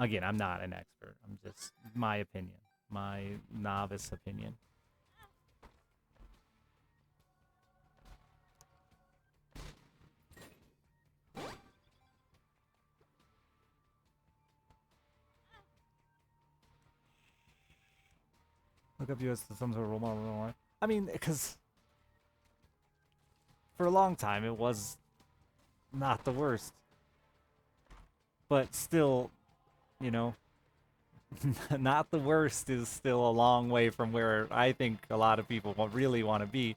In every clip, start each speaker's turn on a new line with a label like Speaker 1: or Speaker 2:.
Speaker 1: Again, I'm not an expert. I'm just my opinion, my novice opinion. Look up you as some sort of role model. I mean, because for a long time it was not the worst, but still, you know, not the worst is still a long way from where I think a lot of people really want to be.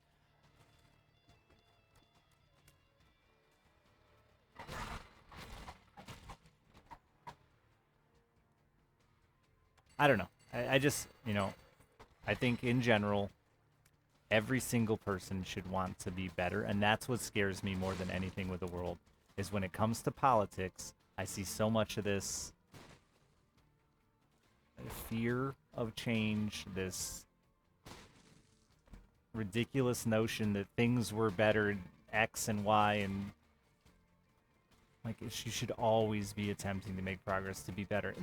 Speaker 1: I don't know. I just, I think in general, every single person should want to be better. And that's what scares me more than anything with the world is when it comes to politics, I see so much of this fear of change, this ridiculous notion that things were better X and Y, and like you should always be attempting to make progress to be better.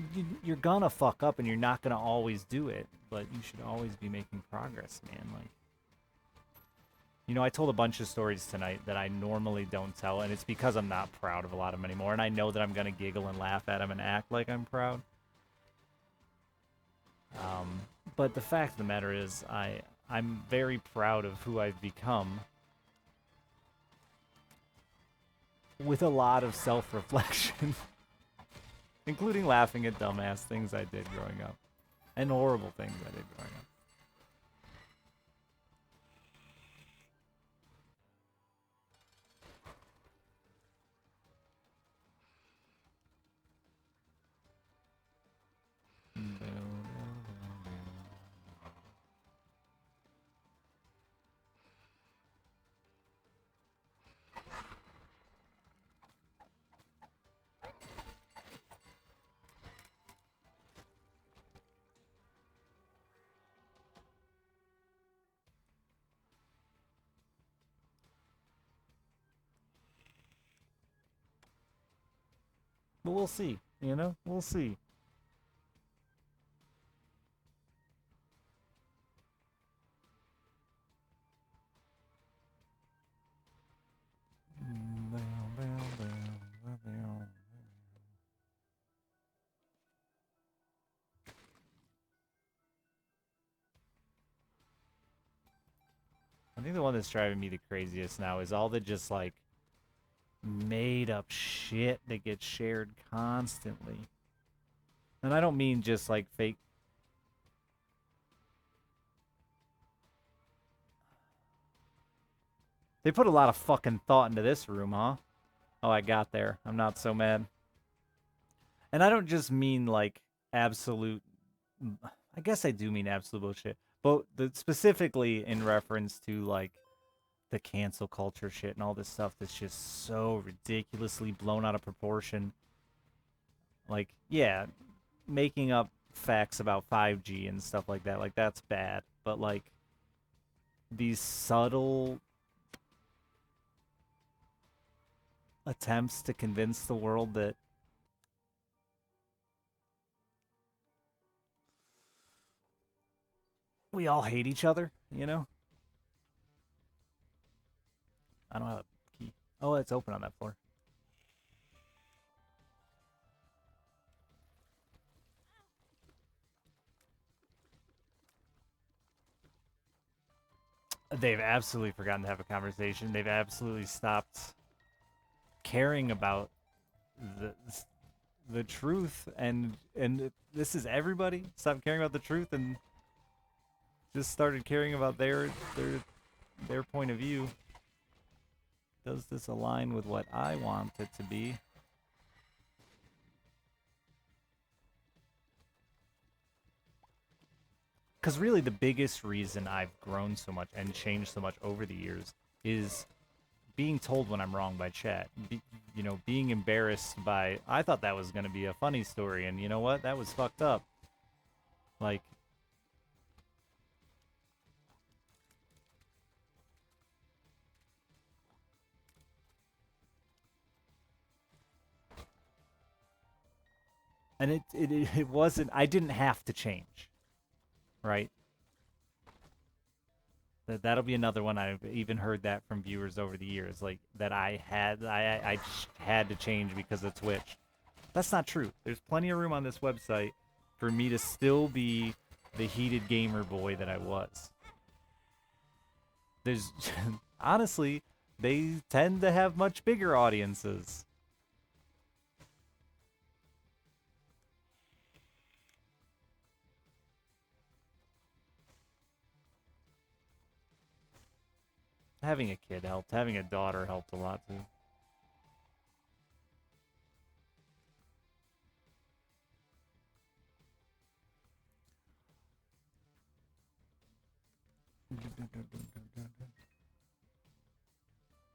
Speaker 1: You're gonna fuck up and you're not gonna always do it, but you should always be making progress, man. Like, I told a bunch of stories tonight that I normally don't tell, and it's because I'm not proud of a lot of them anymore, and I know that I'm gonna giggle and laugh at them and act like I'm proud. But the fact of the matter is, I'm very proud of who I've become, with a lot of self-reflection, including laughing at dumbass things I did growing up, and horrible things I did growing up. But we'll see, We'll see. I think the one that's driving me the craziest now is all the just like made up shit that gets shared constantly. And I don't mean just like fake. They put a lot of fucking thought into this room, huh? Oh, I got there. I'm not so mad. And I don't just mean like absolute. I guess I do mean absolute bullshit. But specifically in reference to like the cancel culture shit and all this stuff that's just so ridiculously blown out of proportion. Like, yeah, making up facts about 5G and stuff like that's bad. But like these subtle attempts to convince the world that we all hate each other, I don't have a key. Oh, it's open on that floor. They've absolutely forgotten to have a conversation. They've absolutely stopped caring about the the truth, and this is everybody. Stop caring about the truth and just started caring about their point of view. Does this align with what I want it to be? Because really, the biggest reason I've grown so much and changed so much over the years is being told when I'm wrong by chat. Being embarrassed by, I thought that was going to be a funny story, and you know what? That was fucked up. Like, And it wasn't. I didn't have to change, right? That'll be another one. I've even heard that from viewers over the years, like that I had to change because of Twitch. That's not true. There's plenty of room on this website for me to still be the heated gamer boy that I was. There's honestly, they tend to have much bigger audiences. Having a kid helped. Having a daughter helped a lot too.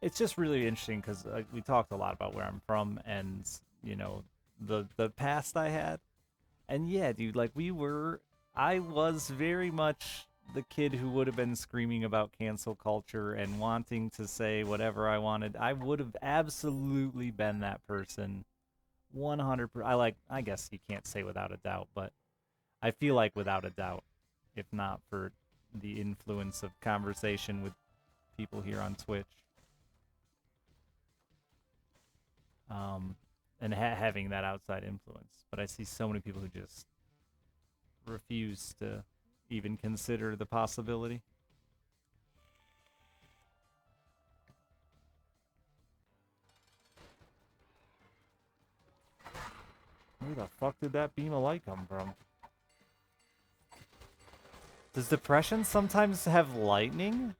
Speaker 1: It's just really interesting because we talked a lot about where I'm from and you know the past I had, and yeah, dude, like I was very much the kid who would have been screaming about cancel culture and wanting to say whatever I wanted. I would have absolutely been that person, 100%. I guess you can't say without a doubt, but I feel like without a doubt, if not for the influence of conversation with people here on Twitch. And having that outside influence. But I see so many people who just refuse to even consider the possibility. Where the fuck did that beam of light come from? Does depression sometimes have lightning?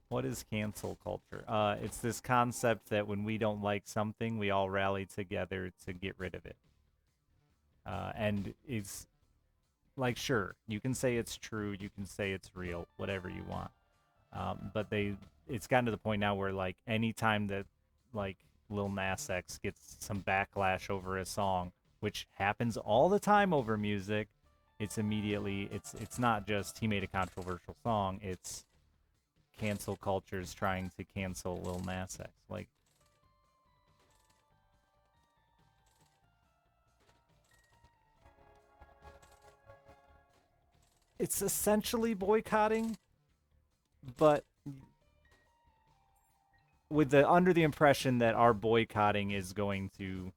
Speaker 1: What is cancel culture? It's this concept that when we don't like something, we all rally together to get rid of it. And it's like, sure, you can say it's true, you can say it's real, whatever you want. But it's gotten to the point now where like anytime that like Lil Nas X gets some backlash over a song, which happens all the time over music, it's immediately it's not just he made a controversial song, it's cancel culture's trying to cancel Lil Nas X. Like, it's essentially boycotting, but with the under the impression that our boycotting is going to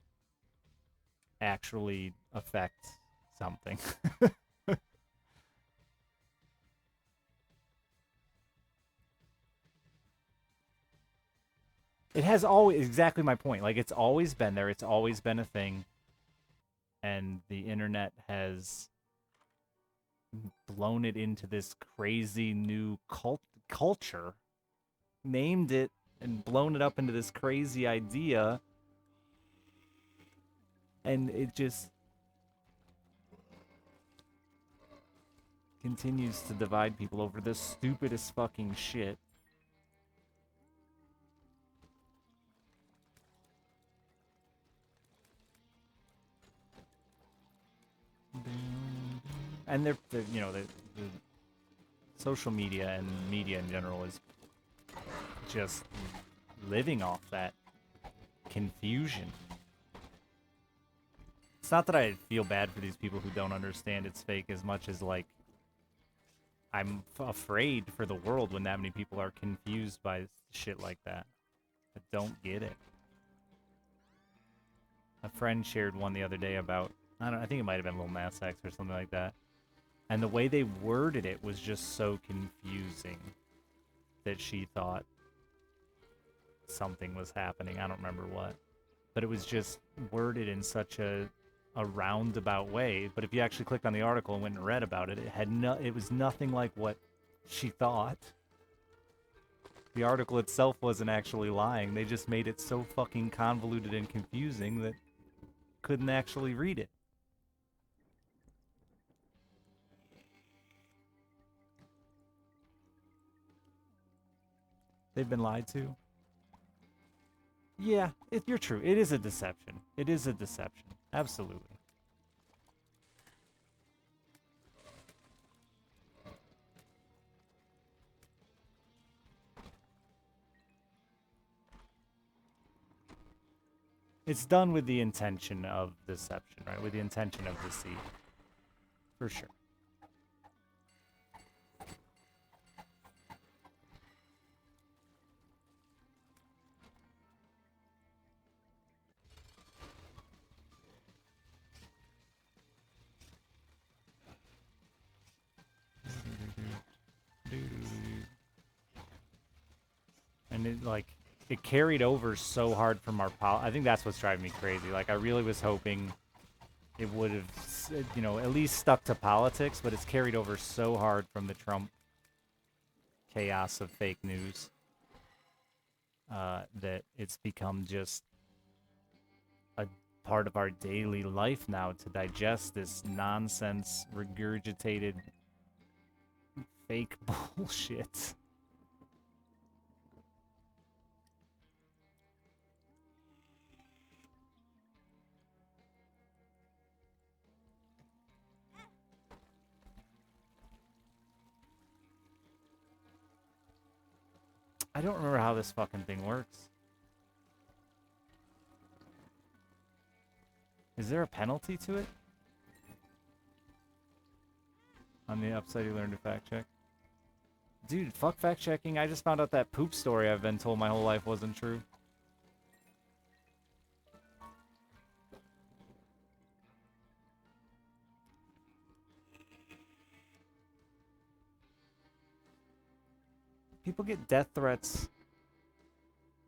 Speaker 1: actually affect something. It has always exactly my point. Like it's always been there. It's always been a thing, and the internet has blown it into this crazy new culture, named it and blown it up into this crazy idea, and it just continues to divide people over the stupidest fucking shit. And they're you know, the social media and media in general is just living off that confusion. It's not that I feel bad for these people who don't understand it's fake as much as like I'm afraid for the world when that many people are confused by shit like that. I don't get it. A friend shared one the other day about I think it might have been Lil Nas X or something like that. And the way they worded it was just so confusing that she thought something was happening. I don't remember what. But it was just worded in such a roundabout way. But if you actually clicked on the article and went and read about it, it was nothing like what she thought. The article itself wasn't actually lying. They just made it so fucking convoluted and confusing that couldn't actually read it. They've been lied to. Yeah, you're true. It is a deception. It is a deception. Absolutely. It's done with the intention of deception, right? With the intention of deceit. For sure. And it, like, it carried over so hard from our I think that's what's driving me crazy. Like, I really was hoping it would have, you know, at least stuck to politics, but it's carried over so hard from the Trump chaos of fake news that it's become just a part of our daily life now to digest this nonsense, regurgitated fake bullshit. I don't remember how this fucking thing works. Is there a penalty to it? On the upside, you learn to fact check. Dude, fuck fact checking. I just found out that poop story I've been told my whole life wasn't true. People get death threats.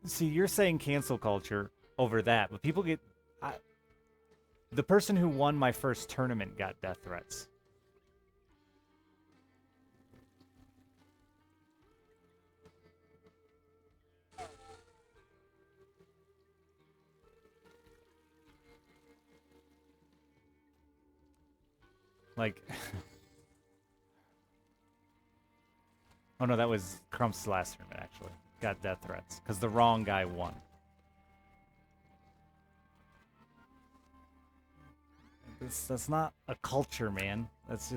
Speaker 1: See, you're saying cancel culture over that, but people get... the person who won my first tournament got death threats. Like... oh no, that was Crump's last tournament, actually. Got death threats, because the wrong guy won. That's not a culture, man. It's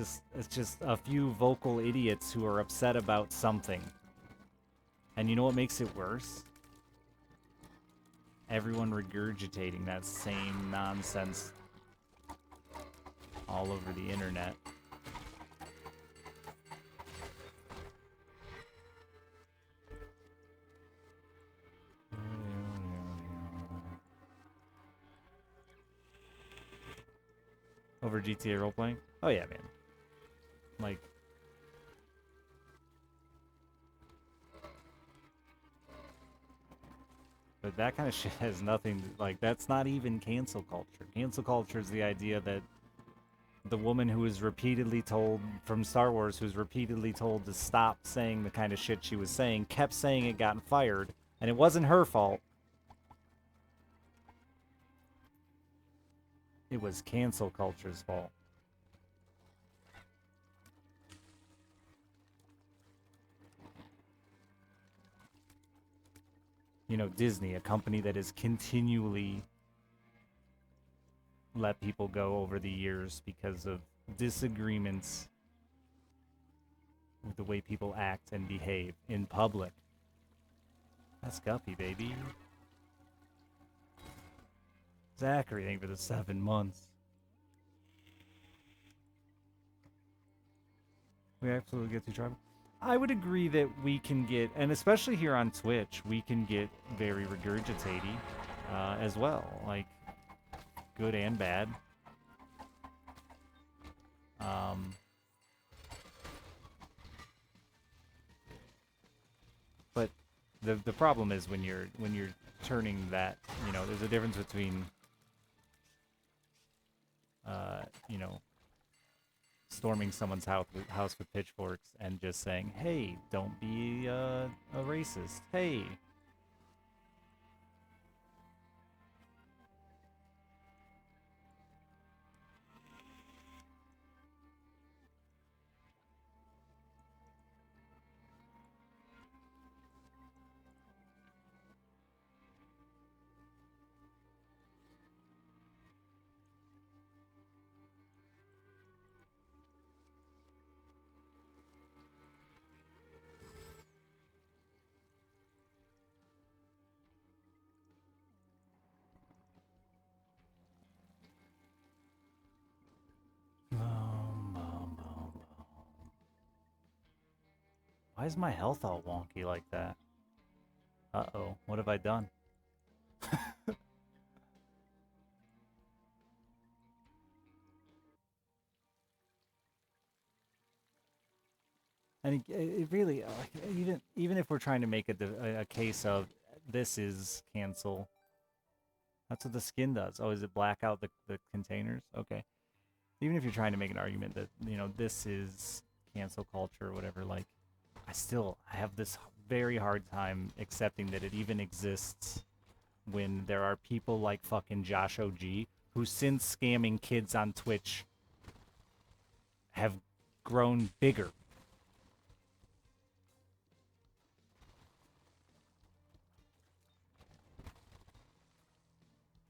Speaker 1: just a few vocal idiots who are upset about something. And you know what makes it worse? Everyone regurgitating that same nonsense all over the internet. Over GTA role-playing? Oh yeah, man. Like... but that kind of shit has nothing... like, that's not even cancel culture. Cancel culture is the idea that the woman who was repeatedly told... from Star Wars, who was repeatedly told to stop saying the kind of shit she was saying, kept saying it, got fired, and it wasn't her fault. It was cancel culture's fault. You know, Disney, a company that has continually let people go over the years because of disagreements with the way people act and behave in public. That's Guppy, baby. Zachary, thank you for the 7 months. We absolutely get to tribal. I would agree that we can get, and especially here on Twitch, we can get very regurgitaty as well, like good and bad. But the problem is when you're turning that, you know, there's a difference between you know, storming someone's house with pitchforks and just saying, hey, don't be a racist. Hey. Why is my health all wonky like that? Uh-oh, what have I done? And it really, like, even if we're trying to make a case of this is cancel, that's what the skin does. Oh, is it black out the containers? Okay. Even if you're trying to make an argument that, this is cancel culture or whatever, like, I have this very hard time accepting that it even exists when there are people like fucking Josh OG who, since scamming kids on Twitch, have grown bigger.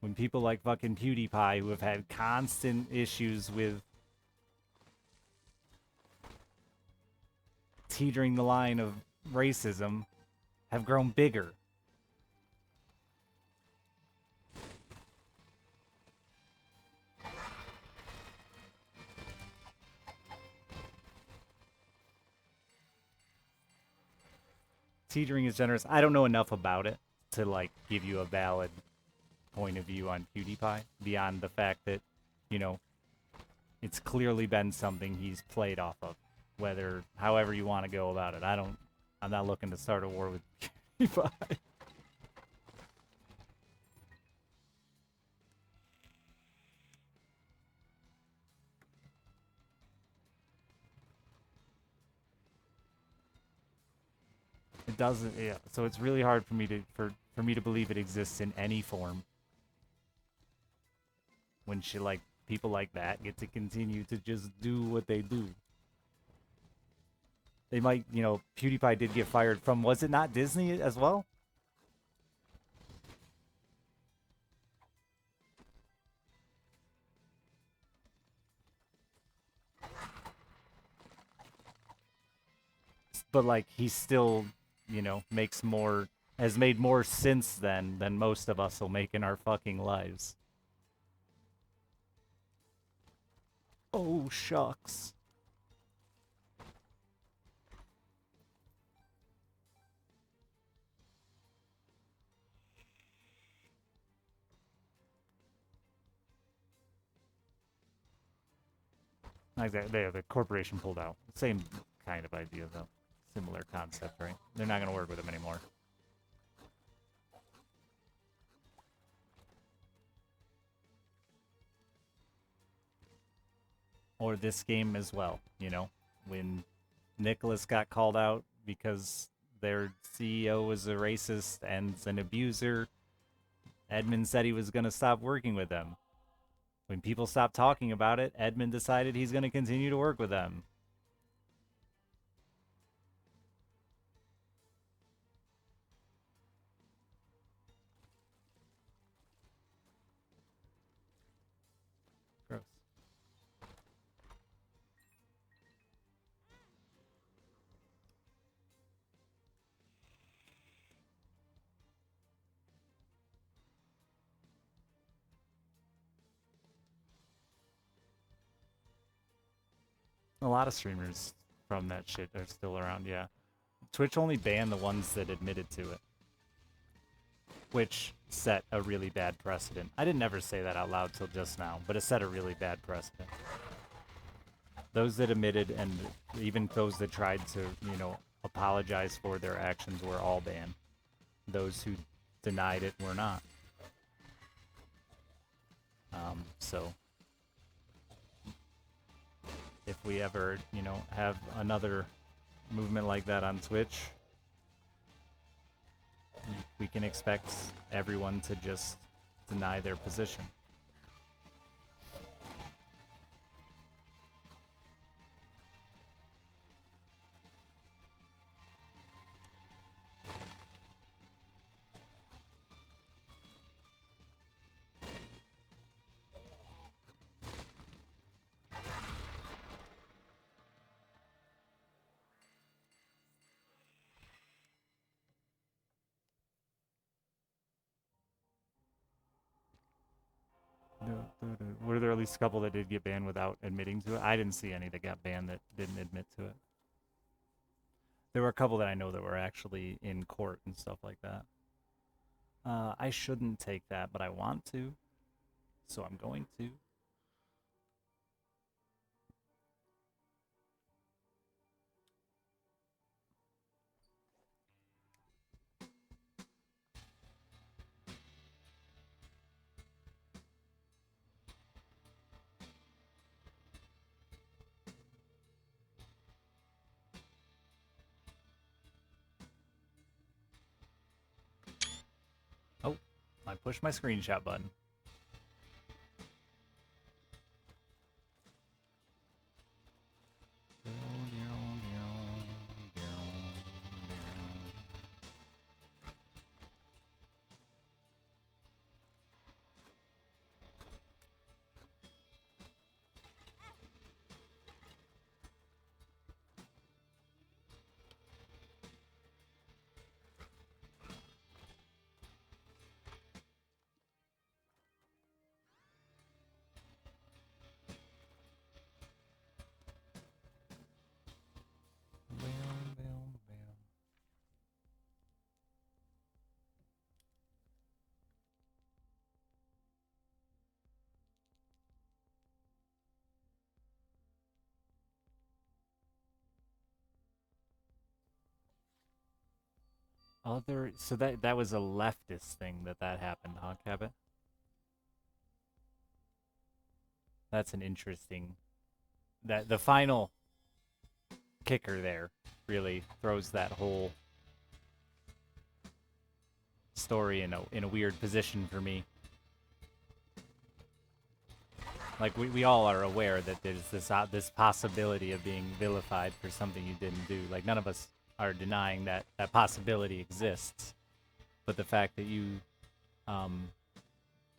Speaker 1: When people like fucking PewDiePie, who have had constant issues with teetering the line of racism, have grown bigger. Teetering is generous. I don't know enough about it to like give you a valid point of view on PewDiePie beyond the fact that, it's clearly been something he's played off of. Whether, however you want to go about it, I'm not looking to start a war with PewDiePie. It doesn't, yeah. So it's really hard for me to believe it exists in any form. When shit like people like that get to continue to just do what they do. They might, PewDiePie did get fired from, was it not Disney as well? But like he still, has made more since then than most of us will make in our fucking lives. Oh shucks. Like that, the corporation pulled out. Same kind of idea though. Similar concept, right? They're not gonna work with him anymore. Or this game as well, when Nicholas got called out because their CEO was a racist and an abuser, Edmund said he was going to stop working with them. When people stopped talking about it, Edmund decided he's going to continue to work with them. Gross. A lot of streamers from that shit are still around, yeah. Twitch only banned the ones that admitted to it, which set a really bad precedent. I didn't ever say that out loud till just now, but it set a really bad precedent. Those that admitted and even those that tried to, apologize for their actions were all banned. Those who denied it were not. So if we ever, have another movement like that on Twitch, we can expect everyone to just deny their position. Were there at least a couple that did get banned without admitting to it? I didn't see any that got banned that didn't admit to it. There were a couple that I know that were actually in court and stuff like that. I shouldn't take that, but I want to, so I'm going to. Oh, I pushed my screenshot button. Other, so that was a leftist thing that happened, huh, Cabot? That's an interesting. That the final kicker there really throws that whole story in a weird position for me. Like we all are aware that there's this possibility of being vilified for something you didn't do. Like none of us are denying that that possibility exists, but the fact that you um,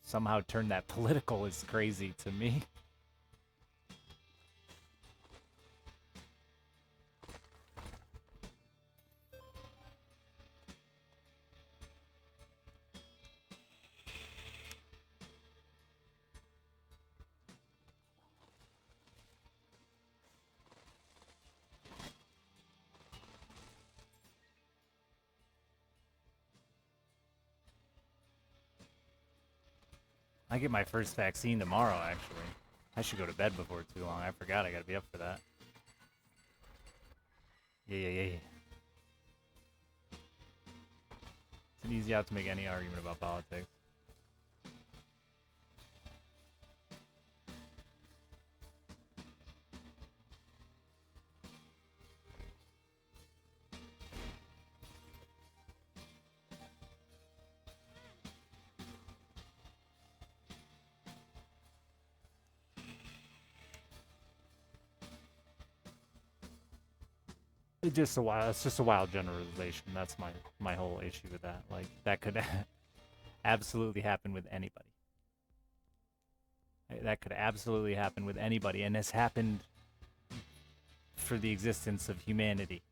Speaker 1: somehow turn that political is crazy to me. I get my first vaccine tomorrow, actually. I should go to bed before too long. I forgot I gotta be up for that. Yeah. It's an easy out to make any argument about politics. It's just a wild generalization. That's my whole issue with that. Like that could absolutely happen with anybody. That could absolutely happen with anybody, and has happened for the existence of humanity.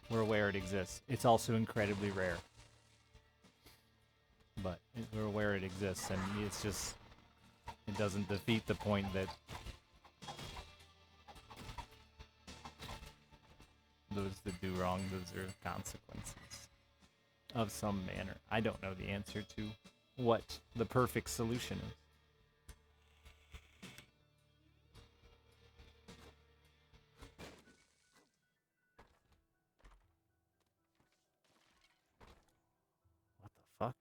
Speaker 1: We're aware it exists. It's also incredibly rare, but we're aware it exists, and it's just it doesn't defeat the point that those that do wrong deserve consequences of some manner. I don't know the answer to what the perfect solution is. What the fuck?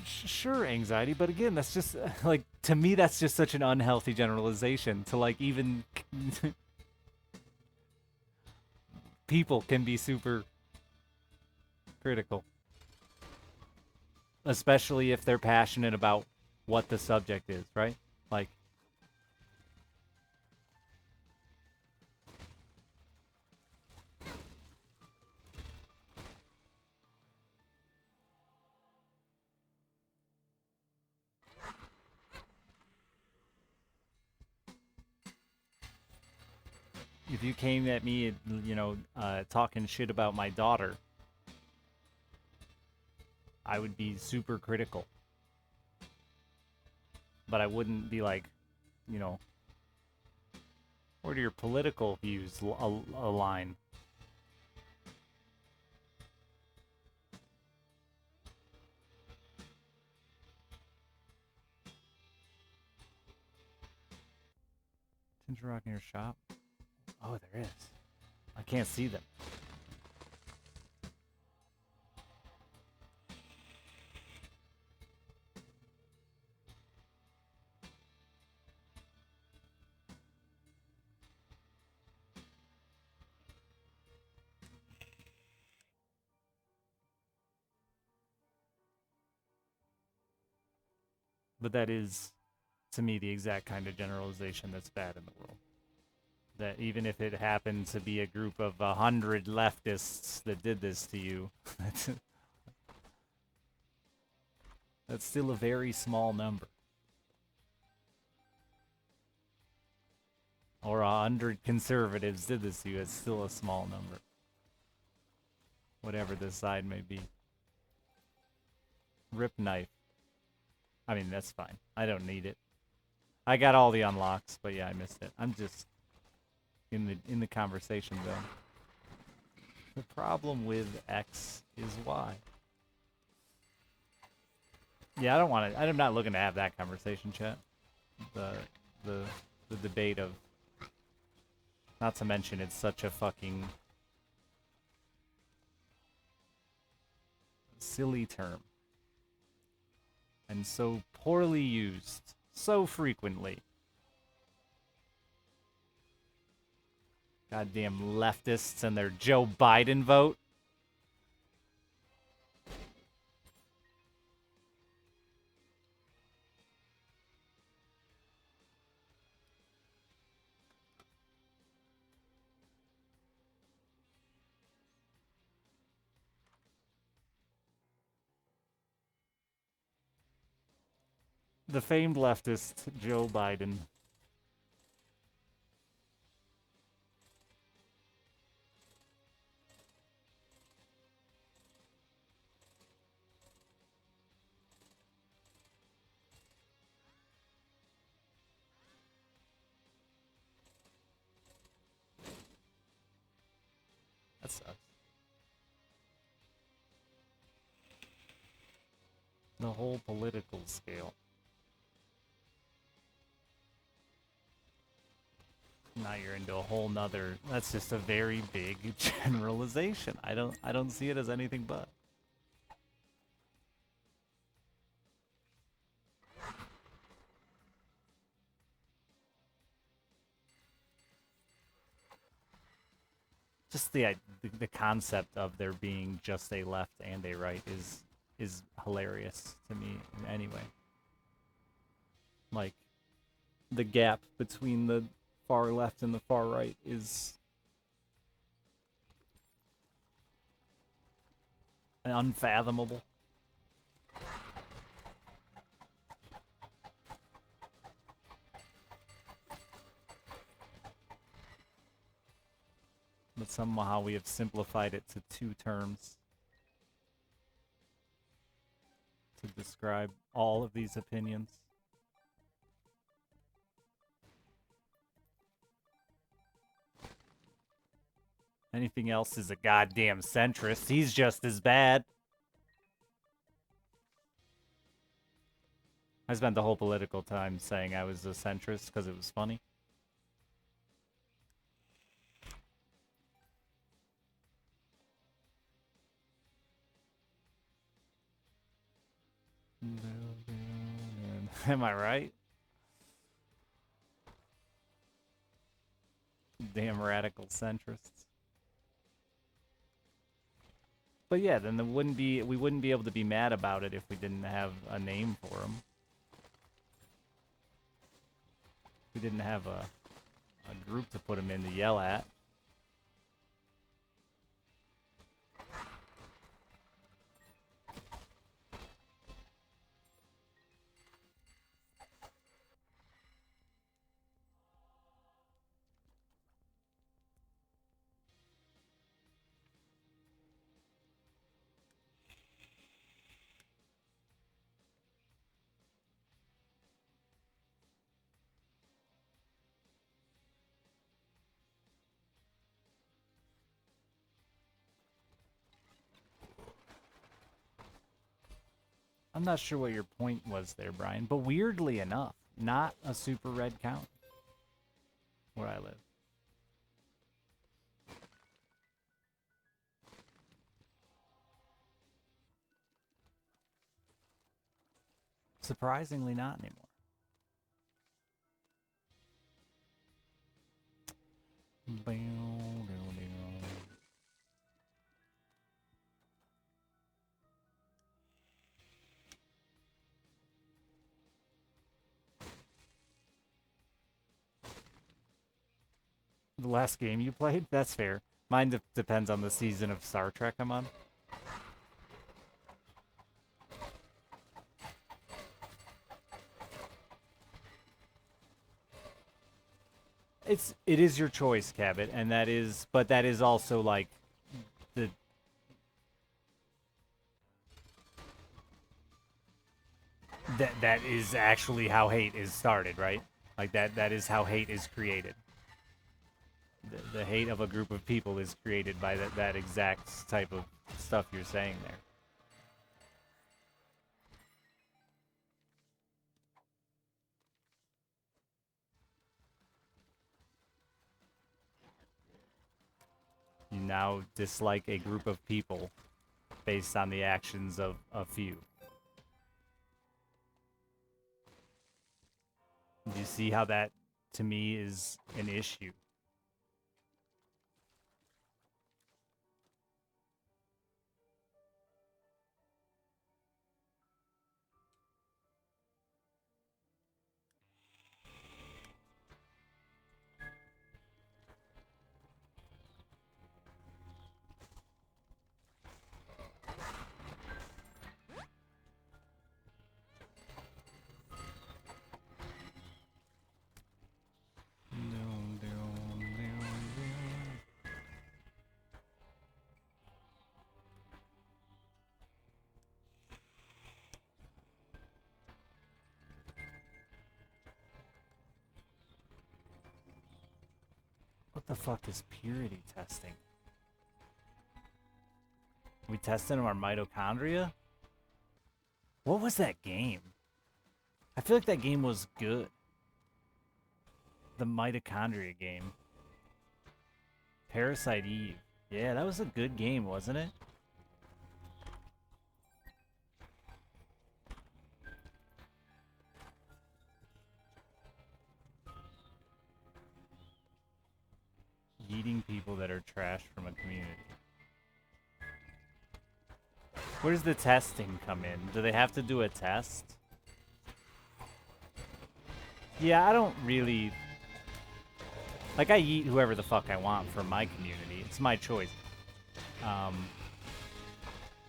Speaker 1: Sure, anxiety, but again, that's just like to me that's just such an unhealthy generalization to like even people can be super critical, especially if they're passionate about what the subject is, right? Like if you came at me, you know, talking shit about my daughter, I would be super critical. But I wouldn't be like, you know, where do your political views align? Ginger rock in your shop? Oh, there is. I can't see them. But that is, to me, the exact kind of generalization that's bad in the world. That even if it happened to be a group of 100 leftists that did this to you, that's still a very small number. Or 100 conservatives did this to you, it's still a small number. Whatever the side may be. Rip knife. I mean, that's fine. I don't need it. I got all the unlocks, but yeah, I missed it. I'm just in the conversation though. The problem with X is Y. Yeah, I don't want to. I'm not looking to have that conversation, chat. The the debate of. Not to mention, it's such a fucking silly term. And so poorly used. So frequently. Goddamn leftists and their Joe Biden vote. The famed leftist Joe Biden. That sucks. The whole political scale. Now you're into a whole nother. That's just a very big generalization. I don't see it as anything but. Just the concept of there being just a left and a right is hilarious to me anyway. Like the gap between the far left and the far right is unfathomable. But somehow we have simplified it to two terms to describe all of these opinions. Anything else is a goddamn centrist. He's just as bad. I spent the whole political time saying I was a centrist because it was funny. Am I right? Damn radical centrists. But yeah, then we wouldn't be able to be mad about it if we didn't have a name for them. We didn't have a group to put them in to yell at. I'm not sure what your point was there, Brian, but weirdly enough, not a super red count where I live. Surprisingly not anymore. The last game you played? That's fair. Mine depends on the season of Star Trek I'm on. It is your choice, Cabot, and but that is also like the that is actually how hate is started, right? Like that is how hate is created. The hate of a group of people is created by that exact type of stuff you're saying there. You now dislike a group of people based on the actions of a few. Do you see how that, to me, is an issue? What the fuck is purity testing? We tested our mitochondria? What was that game? I feel like that game was good. The mitochondria game. Parasite Eve. Yeah, that was a good game, wasn't it? Yeeting people that are trash from a community. Where does the testing come in? Do they have to do a test? Yeah, I don't really... Like, I eat whoever the fuck I want from my community. It's my choice.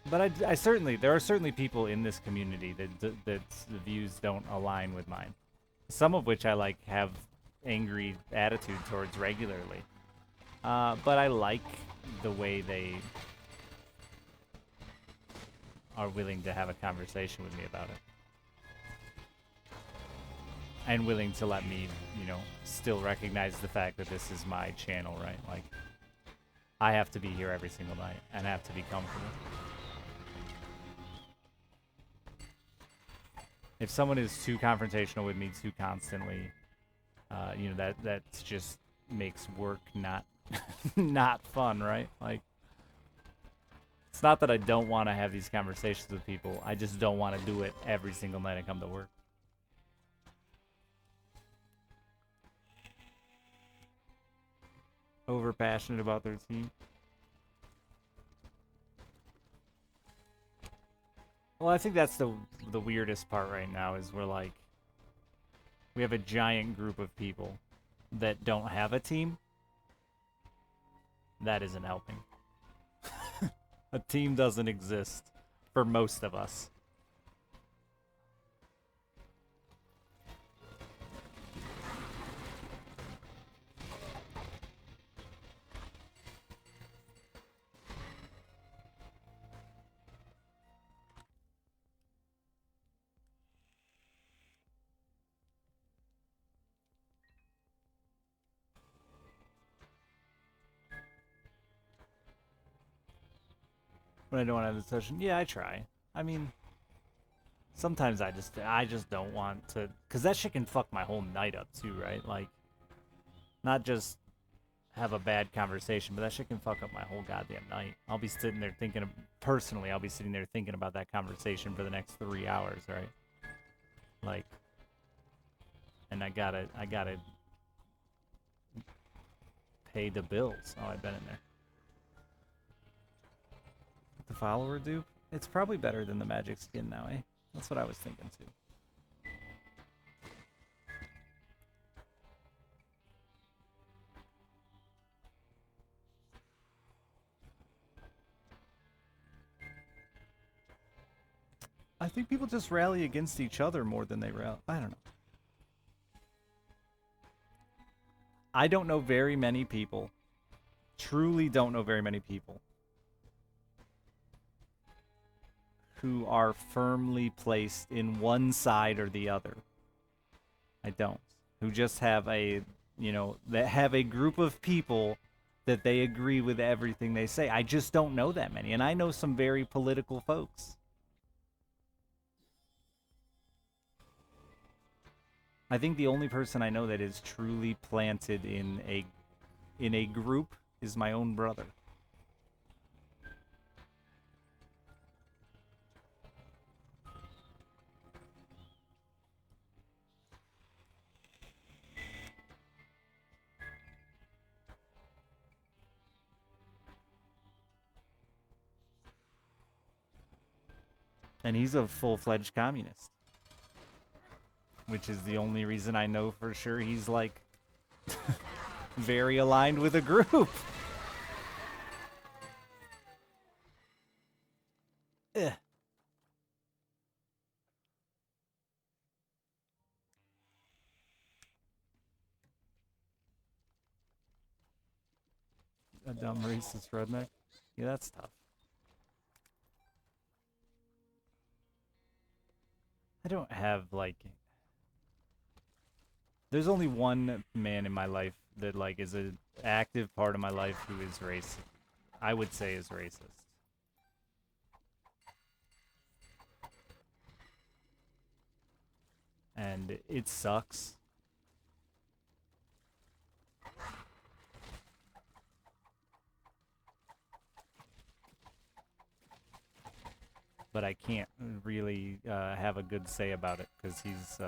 Speaker 1: But I certainly... There are certainly people in this community that the views don't align with mine. Some of which I, like, have angry attitude towards regularly. But I like the way they are willing to have a conversation with me about it. And willing to let me, you know, still recognize the fact that this is my channel, right? Like, I have to be here every single night and have to be comfortable. If someone is too confrontational with me too constantly, you know, that just makes work not not fun, right? Like, it's not that I don't want to have these conversations with people. I just don't want to do it every single night I come to work. Over passionate about their team. Well, I think that's the weirdest part right now is we have a giant group of people that don't have a team. That isn't helping. A team doesn't exist for most of us. When I don't want to have a discussion, yeah, I try. I mean, Sometimes I just don't want to, cause that shit can fuck my whole night up too, right? Like, not just have a bad conversation, but that shit can fuck up my whole goddamn night. I'll be sitting there thinking of, personally, I'll be sitting there thinking about that conversation for the next 3 hours, right? Like, and I gotta pay the bills. Oh, I've been in there. What the follower do? It's probably better than the magic skin now, eh? That's what I was thinking too. I think people just rally against each other more than they rally. I don't know. I don't know very many people. Truly don't know very many people who are firmly placed in one side or the other. I don't. Who just have a, that have a group of people that they agree with everything they say. I just don't know that many. And I know some very political folks. I think the only person I know that is truly planted in a group is my own brother. And he's a full-fledged communist. Which is the only reason I know for sure he's like very aligned with a group. Eh. A dumb racist redneck. Yeah, that's tough. I don't have like there's only one man in my life that like is an active part of my life who is racist. I would say is racist. And it sucks. But I can't really have a good say about it because he's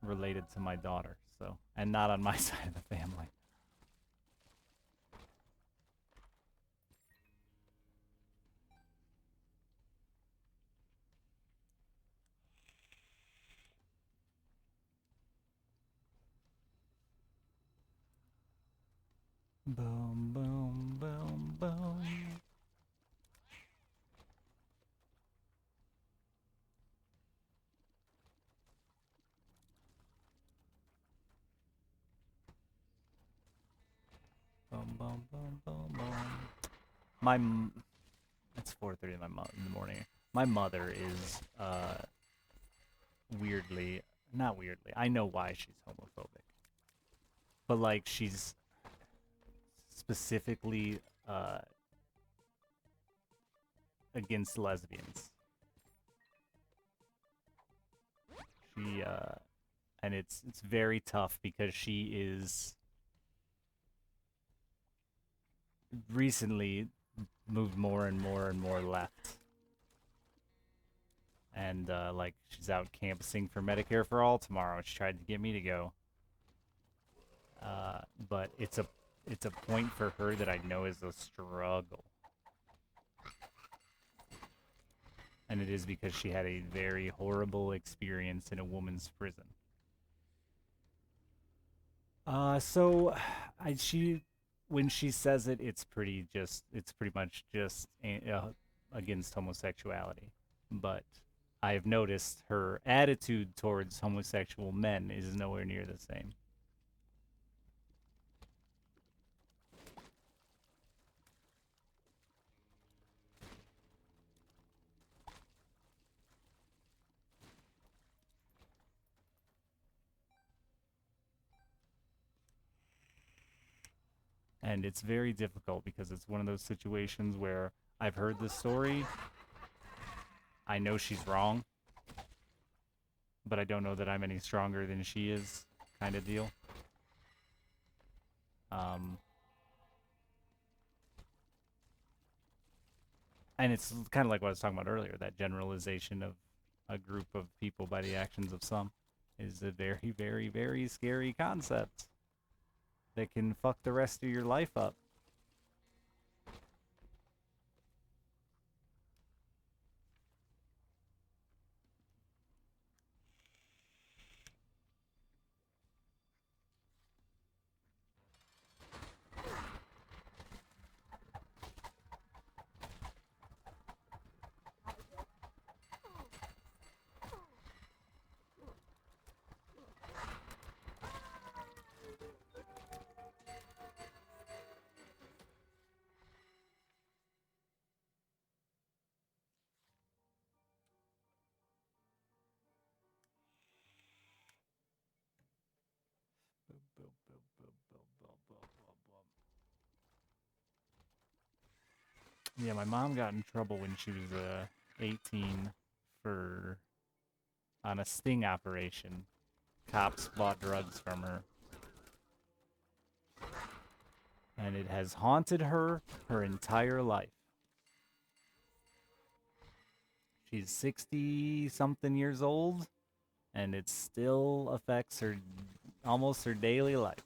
Speaker 1: related to my daughter, so, and not on my side of the family. Boom, boom, boom, boom. Boom, boom, boom, boom, boom. It's 4:30 in the morning. My mother is weirdly, not weirdly. I know why she's homophobic, but like she's specifically against lesbians. She and it's very tough because she is recently moved more and more and more left. And like she's out canvassing for Medicare for All tomorrow. She tried to get me to go. But it's a point for her that I know is a struggle. And it is because she had a very horrible experience in a woman's prison. So she when she says it, it's pretty much just against homosexuality. But I've noticed her attitude towards homosexual men is nowhere near the same. And it's very difficult because it's one of those situations where I've heard the story I know she's wrong, but I don't know that I'm any stronger than she is, kind of deal. And it's kind of like what I was talking about earlier, that generalization of a group of people by the actions of some is a very, very, very scary concept that can fuck the rest of your life up. Yeah, my mom got in trouble when she was 18 for on a sting operation. Cops bought drugs from her. And it has haunted her entire life. She's 60 something years old, and it still affects her almost her daily life.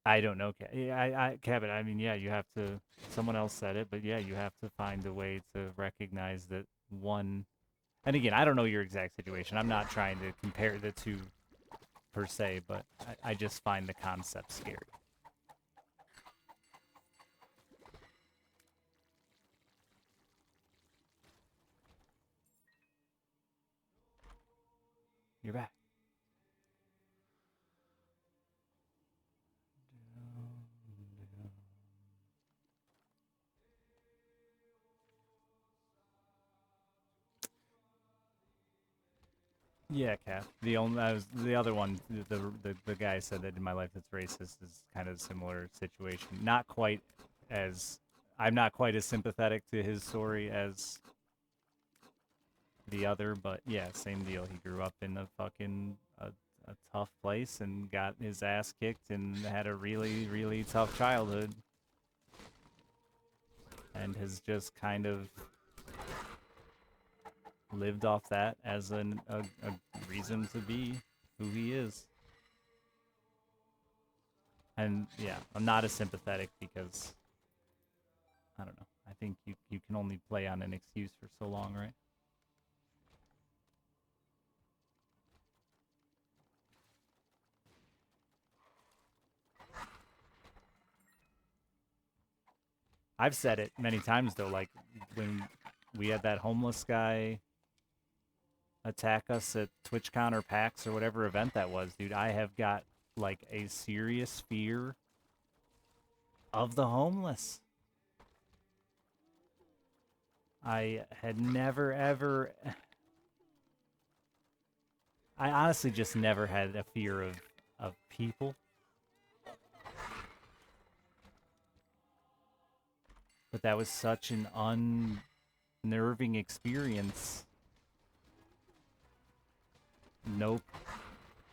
Speaker 1: I don't know, Kevin. I mean, yeah, you have to. Someone else said it, but yeah, you have to find a way to recognize that one. And again, I don't know your exact situation. I'm not trying to compare the two per se, but I just find the concept scary. You're back. Yeah, Cap. The other one. The guy said that in my life that's racist is kind of a similar situation. Not quite as I'm not quite as sympathetic to his story as the other, but yeah, same deal. He grew up in a tough place and got his ass kicked and had a really really tough childhood, and has just kind of lived off that as a reason to be who he is. And yeah, I'm not as sympathetic because I don't know. I think you can only play on an excuse for so long, right? I've said it many times though, like when we had that homeless guy attack us at TwitchCon or PAX or whatever event that was, dude, I have got like a serious fear of the homeless. I had never ever I honestly just never had a fear of people. But that was such an unnerving experience. No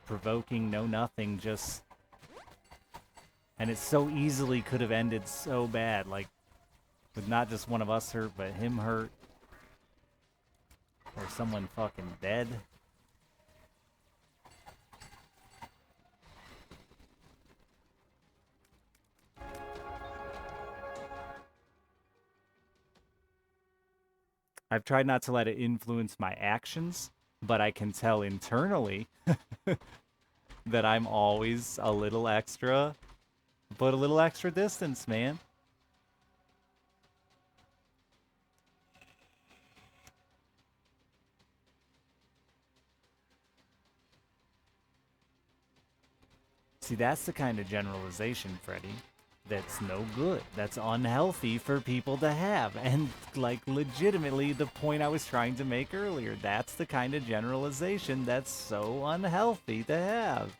Speaker 1: provoking, no nothing, just and it so easily could have ended so bad, like with not just one of us hurt, but him hurt or someone fucking dead. I've tried not to let it influence my actions, but I can tell internally that I'm always a little extra, but a little extra distance, man. See, that's the kind of generalization, Freddy, that's no good. That's unhealthy for people to have. And, like, legitimately, the point I was trying to make earlier, that's the kind of generalization that's so unhealthy to have.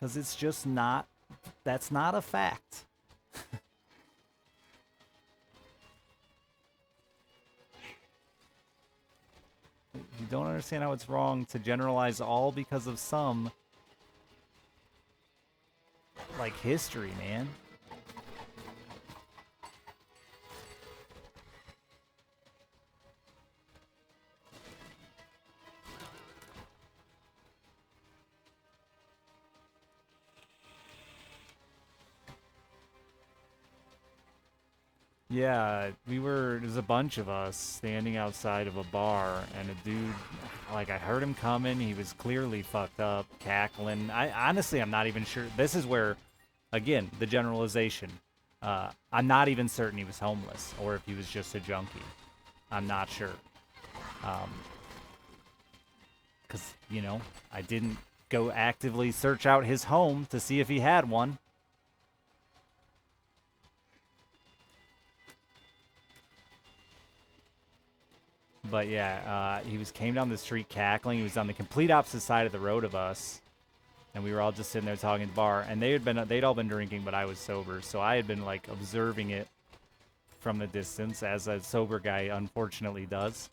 Speaker 1: Because it's just not, that's not a fact. You don't understand how it's wrong to generalize all because of some, like, history, man. Yeah, there's a bunch of us standing outside of a bar, and a dude, like, I heard him coming. He was clearly fucked up, cackling. Honestly, I'm not even sure. This is where, again, the generalization. I'm not even certain he was homeless or if he was just a junkie. I'm not sure. Because, I didn't go actively search out his home to see if he had one. But yeah, he came down the street cackling. He was on the complete opposite side of the road of us, and we were all just sitting there talking at the bar. And they'd all been drinking, but I was sober, so I had been like observing it from the distance, as a sober guy unfortunately does.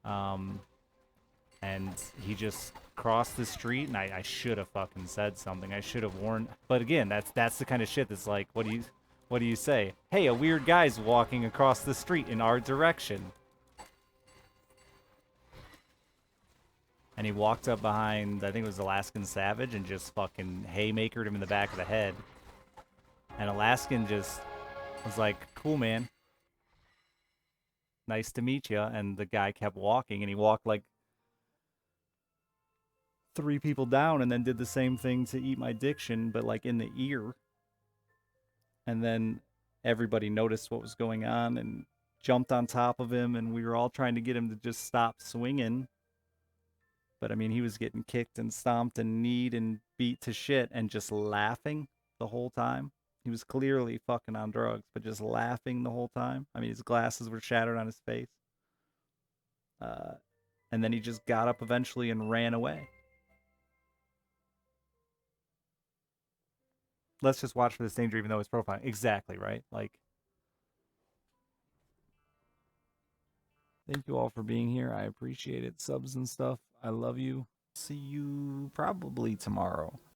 Speaker 1: And he just crossed the street, and I should have fucking said something. I should have warned. But again, that's the kind of shit that's like, what do you say? Hey, a weird guy's walking across the street in our direction. And he walked up behind, I think it was Alaskan Savage, and just fucking haymakered him in the back of the head. And Alaskan just was like, cool, man. Nice to meet you. And the guy kept walking, and he walked like 3 people down, and then did the same thing to Eat My Diction, but like in the ear. And then everybody noticed what was going on and jumped on top of him, and we were all trying to get him to just stop swinging. But I mean, he was getting kicked and stomped and kneed and beat to shit and just laughing the whole time. He was clearly fucking on drugs, but just laughing the whole time. I mean, his glasses were shattered on his face. Uh, and then he just got up eventually and ran away. Let's just watch for this danger, even though it's profiling. Exactly, right? Like, thank you all for being here. I appreciate it. Subs and stuff. I love you. See you probably tomorrow.